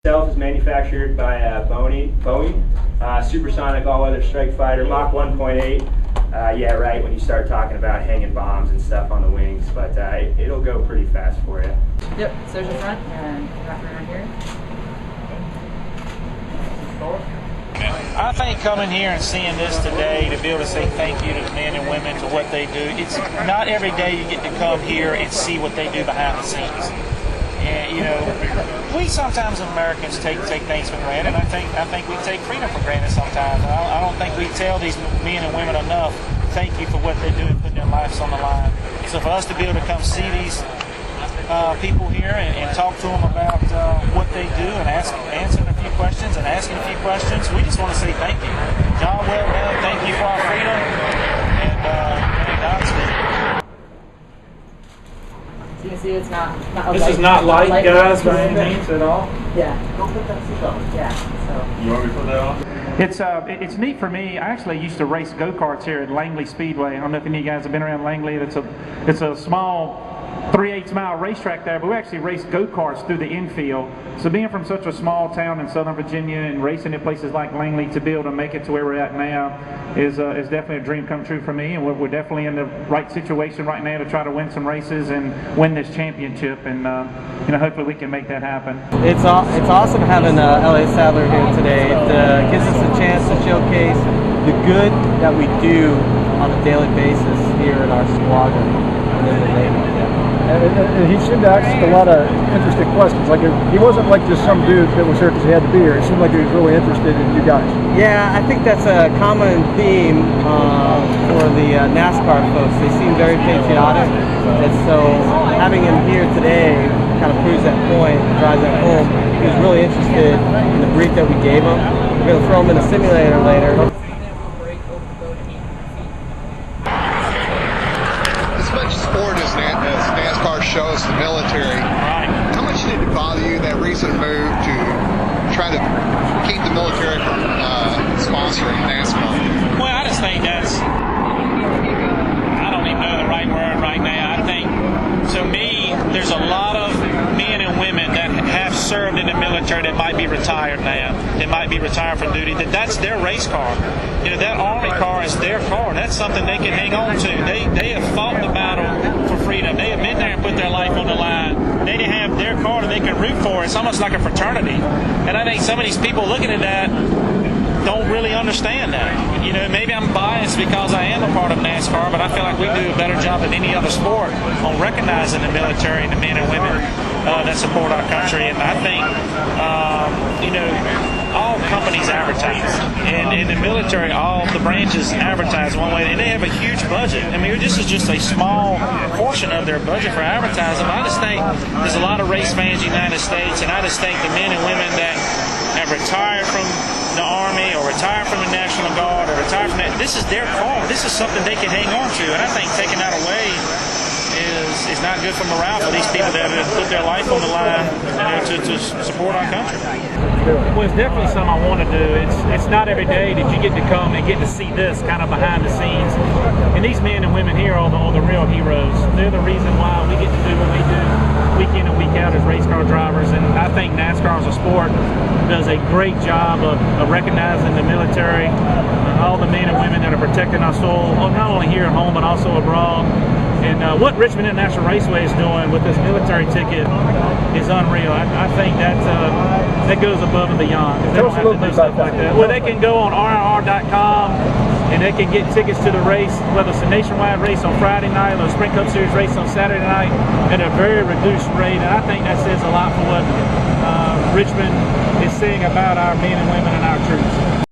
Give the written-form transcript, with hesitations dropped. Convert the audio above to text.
Itself is manufactured by Boeing, supersonic all-weather strike fighter, Mach 1.8. Yeah, right, when you start talking about hanging bombs and stuff on the wings, but it'll go pretty fast for you. Yep, so there's your front and wrap around here. I think coming here and seeing this today, to be able to say thank you to the men and women for what they do, it's not every day you get to come here and see what they do behind the scenes. And, you know, we sometimes Americans take things for granted. I think we take freedom for granted sometimes. I don't think we tell these men and women enough thank you for what they do and putting their lives on the line. So for us to be able to come see these people here and talk to them about what they do and answering a few questions and asking a few questions, we just want to say thank you. Job well done. Thank you for our freedom. And Godspeed. You can see it's not this is not light, guys, by any means at all. Yeah. Go put that seatbelt. Yeah. So. You want me to put that on? It's neat for me. I actually used to race go-karts here at Langley Speedway. I don't know if any of you guys have been around Langley. It's a small 3/8 mile racetrack there, but we actually raced go-karts through the infield. So being from such a small town in Southern Virginia and racing in places like Langley, to be able to make it to where we're at now is definitely a dream come true for me. And we're definitely in the right situation right now to try to win some races and win this championship. And you know, hopefully we can make that happen. It's awesome having LA Sadler here today. It gives us a chance to showcase the good that we do on a daily basis here in our squadron and in the Navy. And he seemed to ask a lot of interesting questions. Like he wasn't like just some dude that was here because he had to be here. It seemed like he was really interested in you guys. Yeah, I think that's a common theme for the NASCAR folks. They seem very patriotic, and so having him here today kind of proves that point, drives that home. He was really interested in the brief that we gave him. We're going to throw him in a simulator later. As much sport as NASCAR shows the military, how much did it bother you, that recent move to try to keep the military from sponsoring NASCAR? Well, I just think that's, I don't even know the right word right now. I think, to me, there's a lot of men and women that have served in the military that might be retired now, that might be retired from duty, that's their race car. You know, that Army car is their car, and that's something they can hang on to. They have fought the battle for freedom. They have been there and put their life on the line. They have their car that they can root for. It's almost like a fraternity. And I think some of these people looking at that don't really understand that. You know, maybe I'm biased because I am a part of NASCAR, but I feel like we do a better job than any other sport on recognizing the military and the men and women that support our country. And I think, you know, all companies advertise, and in the military, all the branches advertise one way, and they have a huge budget. I mean, this is just a small portion of their budget for advertising. But I just think there's a lot of race fans in the United States, and I just think the men and women that have retired from the Army or retired from the National Guard or retired from that, this is their car. This is something they can hang on to, and I think taking that away is not good for morale for these people that have put their life on the line, you know, to support our country. Well, it's definitely something I want to do. It's not every day that you get to come and get to see this kind of behind the scenes. And these men and women here are the real heroes. They're the reason why we get to do what we do week in and week out as race car drivers. And I think NASCAR as a sport does a great job of recognizing the military, all the men and women that are protecting our soul, not only here at home but also abroad. And what Richmond International Raceway is doing with this military ticket is unreal. I think that goes above and beyond. They don't have to do stuff like that. Well, they can go on RRR.com and they can get tickets to the race, whether it's a nationwide race on Friday night or a Sprint Cup Series race on Saturday night, at a very reduced rate. And I think that says a lot for what Richmond is saying about our men and women and our troops.